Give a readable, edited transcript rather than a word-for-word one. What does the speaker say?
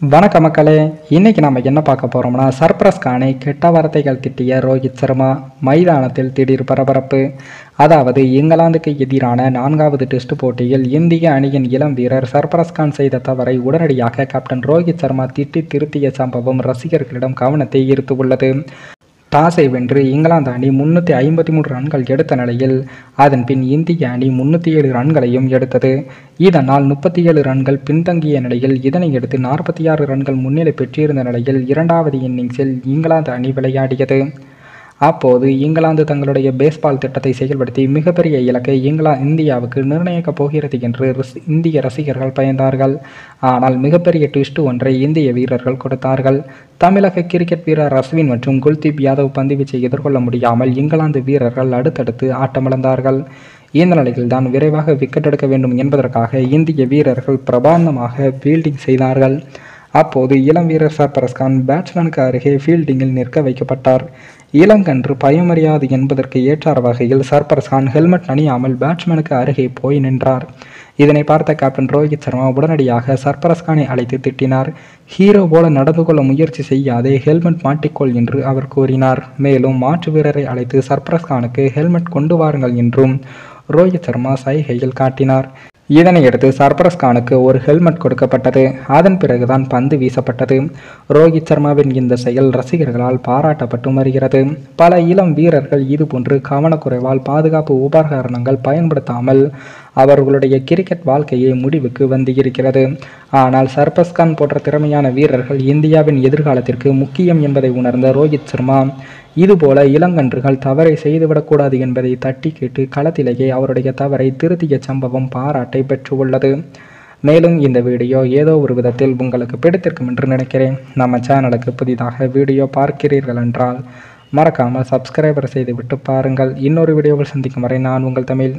வணக்க மக்களே. இன்னைக்கு நம்ம என்ன பார்க்க போறோம்னா, சர்ப்ரைஸ் கானை கெட்ட வார்த்தைகள் திட்டிய ரோஹித் சர்மா மைதானத்தில் திடீர் பரபரப்பு. அதாவது இங்கிலாந்துக்கு எதிரான 4வது டெஸ்ட் போட்டியில் இந்திய அணியின் இளம் வீரர் சர்ப்ரைஸ் கான் செய்த தவறை உடனடியாக கேப்டன் ரோஹித் சர்மா திட்டி திருத்திய சம்பவம் ரசிகர்களிடம் கவனத்தை ஈர்த்துள்ளது. டாஸை வென்று இங்கிலாந்து அணி 353 ரன்கள் எடுத்த நிலையில் அதன் பின் இந்திய அணி 307 ரன்களையும் எடுத்தது. இதனால் 37 ரன்கள் பின்தங்கிய நிலையில் இதனையடுத்து 46 ரன்கள் முன்னிலை பெற்றிருந்த நிலையில் இரண்டாவது இன்னிங்ஸில் இங்கிலாந்து அணி விளையாடியது. அப்போது இங்கிலாந்து தங்களுடைய பேஸ்பால் திட்டத்தை செயல்படுத்தி மிகப்பெரிய இலக்கை இந்தியாவுக்கு நிர்ணயிக்கப் போகிறது என்று இந்திய ரசிகர்கள் பயந்தார்கள். ஆனால் மிகப்பெரிய ட்விஸ்ட் ஒன்றை இந்திய வீரர்கள் கொடுத்தார்கள். தமிழக கிரிக்கெட் வீரர் அஸ்வின் மற்றும் குல்தீப் யாதவ் பந்துவீச்சை எதிர்கொள்ள முடியாமல் இங்கிலாந்து வீரர்கள் அடுத்தடுத்து ஆட்டமிழந்தார்கள். இந்த நிலையில்தான் விரைவாக விக்கெட் எடுக்க வேண்டும் என்பதற்காக இந்திய வீரர்கள் பிரபாண்டமாக ஃபீல்டிங் செய்தார்கள். அப்போது இளம் வீரர் சர்ப்ரைஸ் கான் பேட்ஸ்மேனுக்கு அருகே ஃபீல்டிங்கில் நிற்க வைக்கப்பட்டார். இளங்கன்று பயமறியாது என்பதற்கு ஏற்றார் வகையில் சர்ப்ரைஸ் கான் ஹெல்மெட் அணியாமல் பேட்ஸ்மேனுக்கு அருகே போய் நின்றார். இதனை பார்த்த கேப்டன் ரோஹித் சர்மா உடனடியாக சர்ப்ரைஸ் கானை அழைத்து திட்டினார். ஹீரோ போல நடந்து கொள்ள முயற்சி செய்யாதே, ஹெல்மெட் மாட்டிக்கொள் என்று அவர் கூறினார். மேலும் மாற்று வீரரை அழைத்து சர்ப்ரைஸ் கானுக்கு ஹெல்மெட் கொண்டு வாருங்கள் என்றும் ரோஹித் சர்மா சைகையில் காட்டினார். இதனையடுத்து சர்ப்ரைஸ் கானுக்கு ஒரு ஹெல்மெட் கொடுக்கப்பட்டது. அதன் பிறகுதான் பந்து வீசப்பட்டது. ரோஹித் சர்மாவின் இந்த செயல் ரசிகர்களால் பாராட்டப்பட்டு வருகிறது. பல இளம் வீரர்கள் இதுபோன்று கவனக்குறைவால் பாதுகாப்பு உபகரணங்கள் பயன்படுத்தாமல் அவர்களுடைய கிரிக்கெட் வாழ்க்கையை முடிவுக்கு வந்து இருக்கிறது. ஆனால் சர்ப்ரைஸ் கான் போன்ற திறமையான வீரர்கள் இந்தியாவின் எதிர்காலத்திற்கு முக்கியம் என்பதை உணர்ந்த ரோஹித் சர்மா இதுபோல இளங்கன்றுகள் தவறை செய்துவிடக்கூடாது என்பதை தட்டி கேட்டு களத்திலேயே அவருடைய தவறை திருத்திய சம்பவம் பாராட்டை பெற்றுள்ளது. மேலும் இந்த வீடியோ ஏதோ ஒரு விதத்தில் உங்களுக்கு பிடித்திருக்கும் என்று நினைக்கிறேன். நம்ம சேனலுக்கு புதிதாக வீடியோ பார்க்கிறீர்கள் என்றால் மறக்காமல் சப்ஸ்கிரைபர் செய்துவிட்டு பாருங்கள். இன்னொரு வீடியோவில் சந்திக்கும் வரை நான் உங்கள் தமிழ்.